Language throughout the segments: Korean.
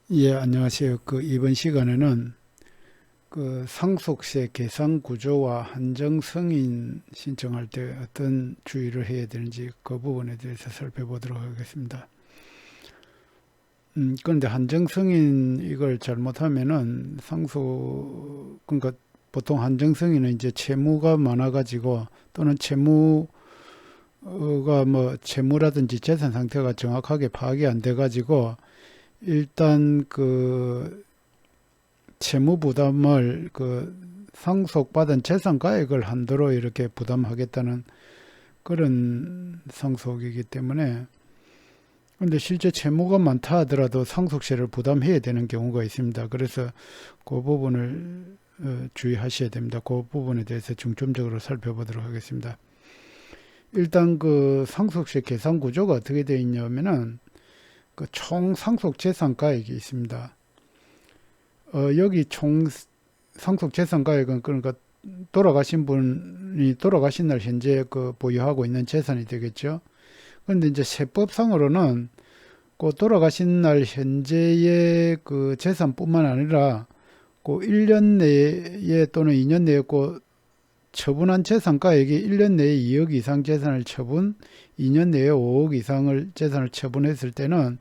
예, 안녕하세요. 이번 시간에는 상속세 계산 구조와 한정 승인 신청할 때 어떤 주의를 해야 되는지 그 부분에 대해서 살펴보도록 하겠습니다. 그런데 한정 승인 이걸 잘못하면은 그러니까 보통 한정 승인은 이제 채무가 많아가지고 또는 채무가 채무라든지 재산 상태가 정확하게 파악이 안 돼가지고 일단 채무 부담을 상속받은 재산가액을 한도로 이렇게 부담하겠다는 그런 상속이기 때문에 근데 실제 채무가 많다 하더라도 상속세를 부담해야 되는 경우가 있습니다. 그래서 그 부분을 주의하셔야 됩니다. 그 부분에 대해서 중점적으로 살펴보도록 하겠습니다. 일단 상속세 계산 구조가 어떻게 되어 있냐면은 총 상속재산가액이 있습니다. 여기 총 상속재산가액은 그러니까 돌아가신 분이 돌아가신 날 현재 보유하고 있는 재산이 되겠죠. 그런데 이제 세법상으로는 돌아가신 날 현재의 재산뿐만 아니라 1년 내에 또는 2년 내에 처분한 재산가액이 1년 내에 2억 이상 재산을 처분, 2년 내에 5억 이상을 재산을 처분했을 때는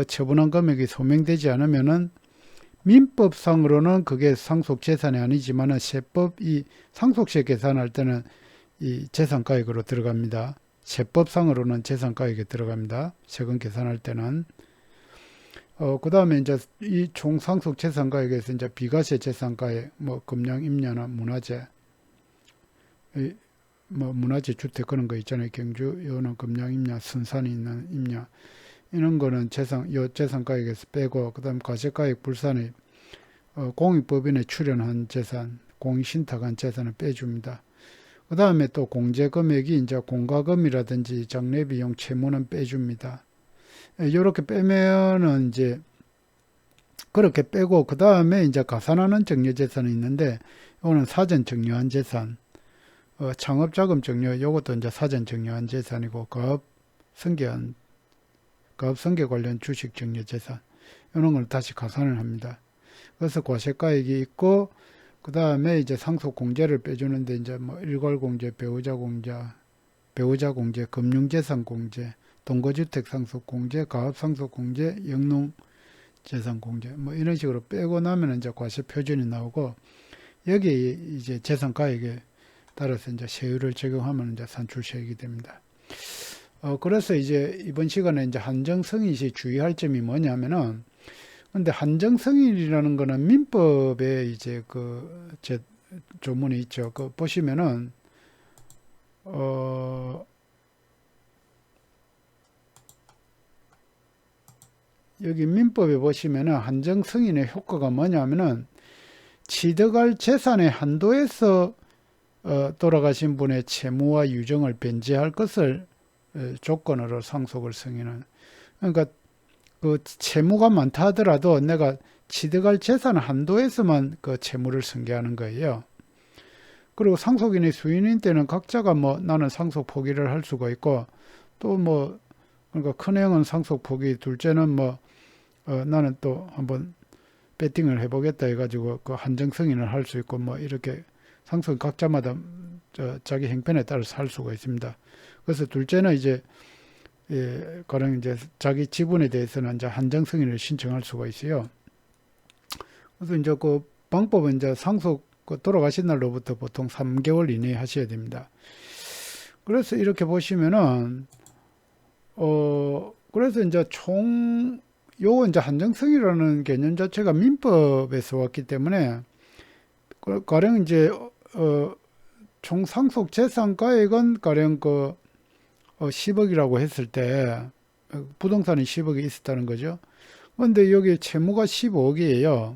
처분한 금액이 소명되지 않으면은 민법상으로는 그게 상속재산이 아니지만 세법 상속세 계산할 때는 이 재산가액으로 들어갑니다. 세법상으로는 재산가액에 들어갑니다. 세금 계산할 때는. 그 다음에 이제 이 총 상속재산가액에서 이제 비과세 재산가액, 금양 임야나 문화재, 문화재 주택 그런 거 있잖아요. 경주, 요는 금양 임야, 선산이 있는 임야. 이런 거는 재산가액에서 빼고, 그 다음 과세가액 불산입, 공익법인에 출연한 재산, 공익신탁한 재산을 빼줍니다. 그 다음에 또 공제금액이 이제 공과금이라든지 장례비용 채무는 빼줍니다. 이렇게 빼면은 이제 그렇게 빼고 그 다음에 이제 가산하는 증여재산이 있는데 이거는 사전 증여한 재산, 창업자금 증여 이것도 이제 사전 증여한 재산이고 가업승계 관련 주식 증여재산 이런 걸 다시 가산을 합니다. 그래서 과세가액이 있고 그 다음에 이제 상속 공제를 빼주는데 이제 일괄 공제, 배우자 공제, 금융재산 공제, 동거주택 상속 공제, 가업 상속 공제, 영농 재산 공제 이런 식으로 빼고 나면 이제 과세 표준이 나오고 여기에 이제 재산가액에 따라서 이제 세율을 적용하면 이제 산출세액이 됩니다. 그래서 이제 이번 시간에 이제 한정승인 시 주의할 점이 뭐냐면은 근데 한정승인이라는 거는 민법에 이제 제 조문이 있죠. 보시면은 여기 민법에 보시면은 한정승인의 효과가 뭐냐면은 취득할 재산의 한도에서 돌아가신 분의 채무와 유정을 변제할 것을 조건으로 상속을 승인은 그러니까 채무가 많다 하더라도 내가 취득할 재산 한도에서만 채무를 승계하는 거예요. 그리고 상속인의 수인인 때는 각자가 나는 상속 포기를 할 수가 있고 또 그러니까 큰형은 상속 포기, 둘째는 나는 또 한번 배팅을 해보겠다 해가지고 한정 승인을 할 수 있고 이렇게 상속인 각자마다 자기 형편에 따라서 할 수가 있습니다. 그래서 둘째는 이제 가령 이제 자기 지분에 대해서는 이제 한정 승인을 신청할 수가 있어요. 그래서 이제 방법은 이제 상속 돌아가신 날로부터 보통 3개월 이내에 하셔야 됩니다. 그래서 이렇게 보시면은 그래서 이제 요거 이제 한정 승인이라는 개념 자체가 민법에서 왔기 때문에 가령 이제 총 상속 재산가액은 가령 10억이라고 했을 때 부동산이 10억이 있었다는 거죠. 그런데 여기 채무가 15억이에요.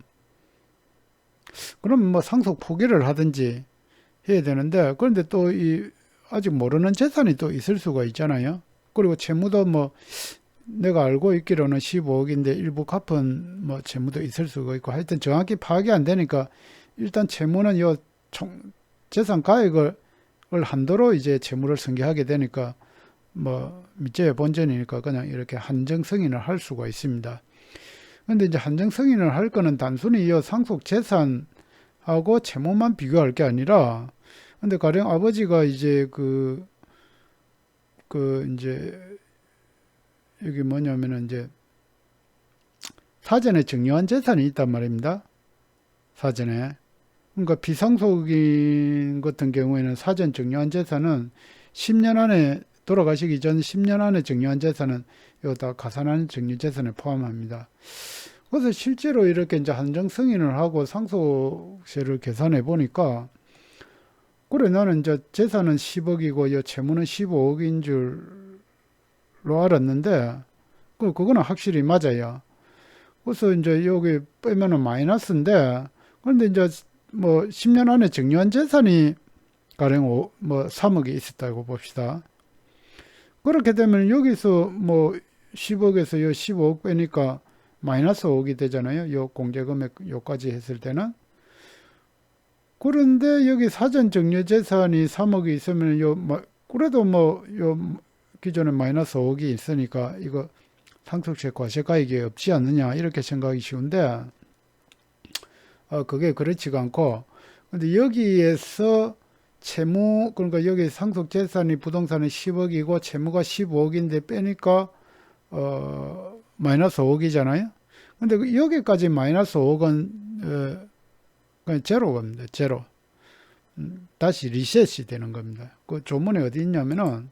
그럼 상속 포기를 하든지 해야 되는데 그런데 또 아직 모르는 재산이 또 있을 수가 있잖아요. 그리고 채무도 내가 알고 있기로는 15억인데 일부 갚은 채무도 있을 수가 있고 하여튼 정확히 파악이 안 되니까 일단 채무는 총 재산 가액을 한도로 이제 채무를 승계하게 되니까 밑재의 본전이니까 그냥 이렇게 한정 승인을 할 수가 있습니다. 근데 이제 한정 승인을 할 거는 단순히 이 상속 재산하고 채무만 비교할 게 아니라, 근데 가령 아버지가 이제 이제 여기 뭐냐면은 이제 사전에 정려한 재산이 있단 말입니다. 사전에. 그러니까 비상속인 같은 경우에는 사전 정려한 재산은 10년 안에 돌아가시기 전 10년 안에 정려한 재산은 이거 다 가산한 정리 재산에 포함합니다. 그래서 실제로 이렇게 이제 한정 승인을 하고 상속세를 계산해 보니까 그래 나는 이제 재산은 10억이고 이 채무는 15억인 줄로 알았는데 그거는 확실히 맞아요. 그래서 이제 여기 빼면은 마이너스인데 그런데 이제 뭐 10년 안에 정려한 재산이 가령 뭐 3억이 있었다고 봅시다. 그렇게 되면 여기서 뭐 10억에서 요 15억 빼니까 마이너스 5억이 되잖아요. 요 공제금액 요까지 했을 때는. 그런데 여기 사전 정려 재산이 3억이 있으면 그래도 뭐 요 기존에 마이너스 5억이 있으니까 이거 상속세 과세가액이 없지 않느냐 이렇게 생각이 쉬운데 그게 그렇지가 않고 근데 여기에서 채무 그러니까 여기 상속재산이 부동산이 10억이고 채무가 15억인데 빼니까 마이너스 5억이잖아요. 근데 여기까지 마이너스 5억은 그냥 제로겁니다. 제로. 다시 리셋이 되는 겁니다. 그 조문에 어디 있냐면은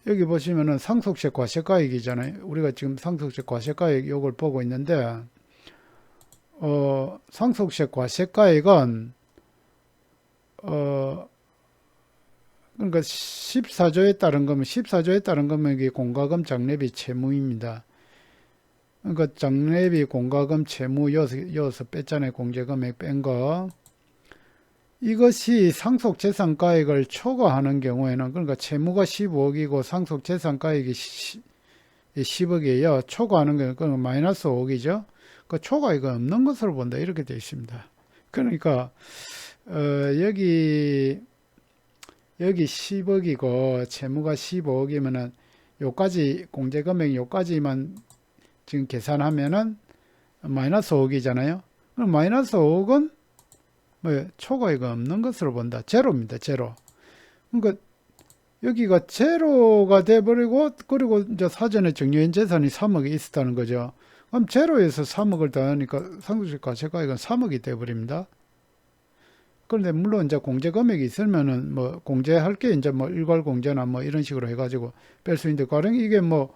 여기 보시면은 상속세 과세가액이잖아요. 우리가 지금 상속세 과세가액 요걸 보고 있는데 상속세 과세가액은 그러니까 14조에 따른 거면 14조에 따른 금액이 공과금 장례비 채무입니다. 그러니까 장례비 공과금 채무 여기서 뺐잖아요. 공제금액 뺀 거. 이것이 상속재산가액을 초과하는 경우에는 그러니까 채무가 15억이고 상속재산가액이 10억이에요. 초과하는 경우는 그러니까 마이너스 5억이죠. 그 초과액은 없는 것으로 본다. 이렇게 되어 있습니다. 그러니까 여기 10억이고 채무가 15억이면은 요까지 공제금액 요까지만 지금 계산하면은 마이너스 5억이잖아요. 그럼 마이너스 5억은 뭐 초과액은 없는 것으로 본다. 제로입니다. 제로. 그러니까 여기가 제로가 돼버리고 그리고 이제 사전에 정려인 재산이 3억이 있었다는 거죠. 그럼 제로에서 3억을 더하니까 상속세 과세가액은 3억이 돼버립니다. 그런데 물론 이제 공제 금액이 있으면은 뭐 공제할 게 이제 뭐 일괄 공제나 뭐 이런 식으로 해가지고 뺄 수 있는데 가령 이게 뭐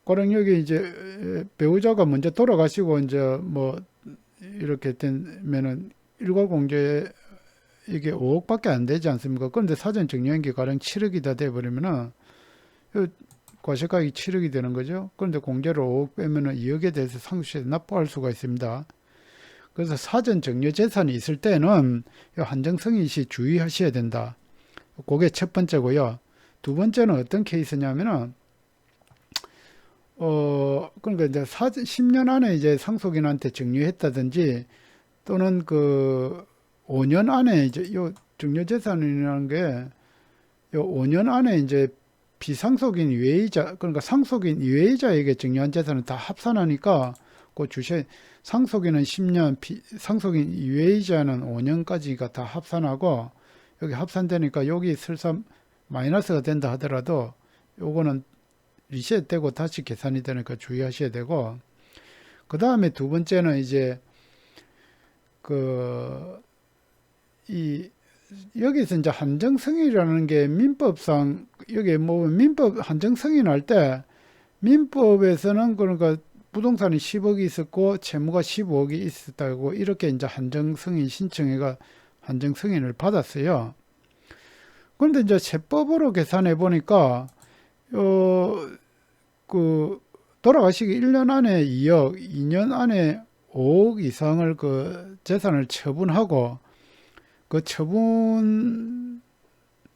가령 여기 이제 배우자가 먼저 돌아가시고 이제 뭐 이렇게 되면은 일괄 공제 이게 5억밖에 안 되지 않습니까? 그런데 사전 정려인기 가령 7억이 다 돼버리면은 과세가액이 7억이 되는 거죠. 그런데 공제로 5억 빼면은 2억에 대해서 상속세 납부할 수가 있습니다. 그래서 사전 정려 재산이 있을 때는 한정승인 시 주의하셔야 된다. 그게 첫 번째고요. 두 번째는 어떤 케이스냐면은 그러니까 이제 10년 안에 이제 상속인한테 정리했다든지 또는 5년 안에 이제 요 정려재산이라는 게 요 5년 안에 이제 비상속인 유해이자 그러니까 상속인 유해이자에게 정려한 재산은 다 합산하니까 그 주세 상속인은 10년, 상속인 유해이자는 5년까지가 다 합산하고 여기 합산되니까 여기 설사 마이너스가 된다 하더라도 요거는 리셋되고 다시 계산이 되니까 주의하셔야 되고 그 다음에 두 번째는 이제 여기서 이제 한정승인이라는 게 민법상 여기 뭐 민법 한정승인 할 때 민법에서는 그러니까 부동산이 10억이 있었고 채무가 15억이 있었다고 이렇게 이제 한정승인 신청해가 한정승인을 받았어요. 그런데 이제 세법으로 계산해 보니까 돌아가시기 1년 안에 2억, 2년 안에 5억 이상을 재산을 처분하고 그 처분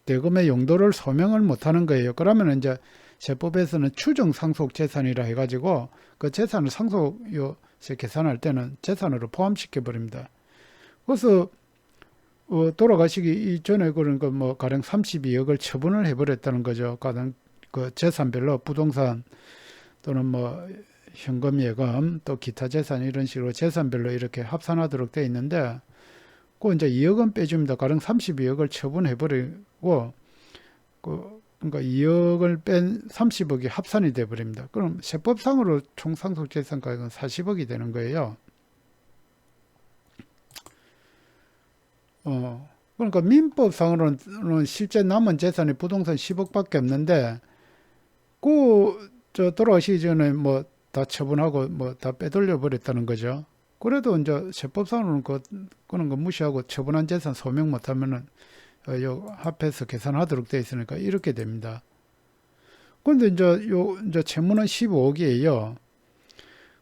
대금의 용도를 소명을 못하는 거예요. 그러면 이제 세법에서는 추정 상속 재산이라 해가지고 그 재산을 상속세 계산할 때는 재산으로 포함시켜 버립니다. 그래서 돌아가시기 이전에 그러니까 뭐 가령 32억을 처분을 해버렸다는 거죠. 가령 그 재산별로 부동산 또는 뭐 현금, 예금, 또 기타 재산 이런 식으로 재산별로 이렇게 합산하도록 되어 있는데, 그 이제 2억은 빼줍니다. 가령 32억을 처분해버리고, 그러니까 2억을 뺀 30억이 합산이 돼버립니다. 그럼 세법상으로 총 상속재산가액은 40억이 되는 거예요. 그러니까 민법상으로는 실제 남은 재산이 부동산 10억밖에 없는데, 돌아가시기 전에 뭐 다 처분하고 뭐 다 빼돌려 버렸다는 거죠. 그래도 이제 세법상으로는 그런 거 무시하고 처분한 재산 소명 못하면은 요 합해서 계산하도록 되어 있으니까 이렇게 됩니다. 그런데 이제 채무는 15억이에요.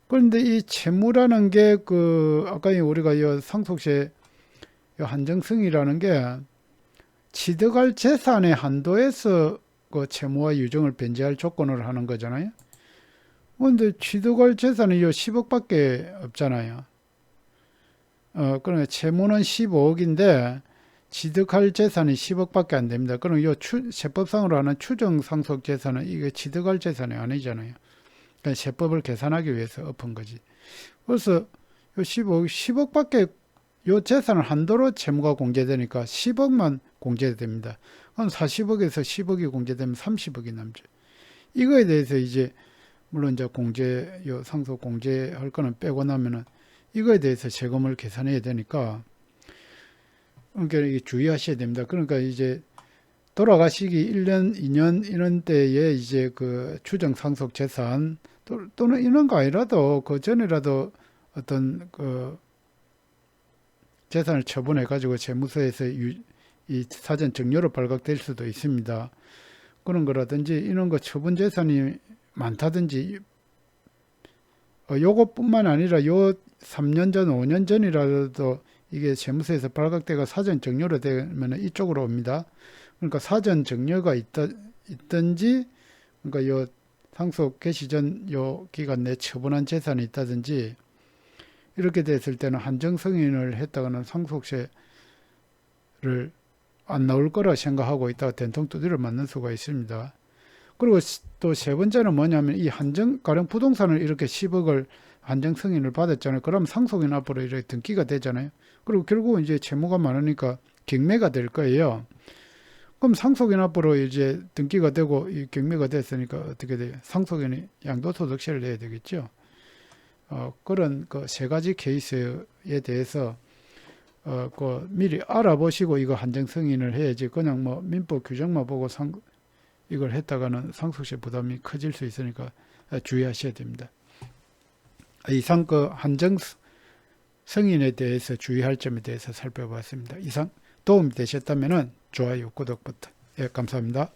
그런데 이 채무라는 게 아까 우리가 이 상속세 한정승이라는 게 취득할 재산의 한도에서 그 채무와 유정을 변제할 조건으로 하는 거잖아요. 그런데 취득할 재산이 10억밖에 없잖아요. 그러니까 채무는 15억인데 취득할 재산이 10억밖에 안 됩니다. 그럼 세법상으로 하는 추정 상속 재산은 이게 취득할 재산이 아니잖아요. 그러니까 세법을 계산하기 위해서 엎은 거지. 그래서 요 10억밖에 요 재산을 한도로 채무가 공제되니까 10억만 공제됩니다. 그럼 40억에서 10억이 공제되면 30억이 남죠. 이거에 대해서 이제 물론 이제 상속 공제할 거는 빼고 나면은 이거에 대해서 세금을 계산해야 되니까, 그러니까 이게 주의하셔야 됩니다. 그러니까 이제 돌아가시기 1년, 2년 이런 때에 이제 그 추정 상속 재산 또는 이런 거 아니라도 그 전이라도 어떤 그 재산을 처분해 가지고 세무서에서 이 사전 증여로 발각될 수도 있습니다. 그런 거라든지 이런 거 처분 재산이 많다든지, 요것뿐만 아니라 요 3년 전, 5년 전이라도 이게 세무서에서 발각되가 사전 증여로 되면 이쪽으로 옵니다. 그러니까 사전 증여가 있든지, 그러니까 요 상속 개시 전 요 기간 내 처분한 재산이 있다든지, 이렇게 됐을 때는 한정 승인을 했다가는 상속세를 안 나올 거라 생각하고 있다가 된통 두드려 맞는 수가 있습니다. 그리고 또 세 번째는 뭐냐면 이 가령 부동산을 이렇게 10억을 한정 승인을 받았잖아요. 그럼 상속인 앞으로 이렇게 등기가 되잖아요. 그리고 결국은 이제 채무가 많으니까 경매가 될 거예요. 그럼 상속인 앞으로 이제 등기가 되고 이 경매가 됐으니까 어떻게 돼요? 상속인이 양도소득세를 내야 되겠죠. 그런 그 세 가지 케이스에 대해서 미리 알아보시고 이거 한정 승인을 해야지 그냥 뭐 민법 규정만 보고 이걸 했다가는 상속세 부담이 커질 수 있으니까 주의하셔야 됩니다. 이상 그 한정 승인에 대해서 주의할 점에 대해서 살펴봤습니다. 이상 도움이 되셨다면 좋아요, 구독 버튼. 감사합니다.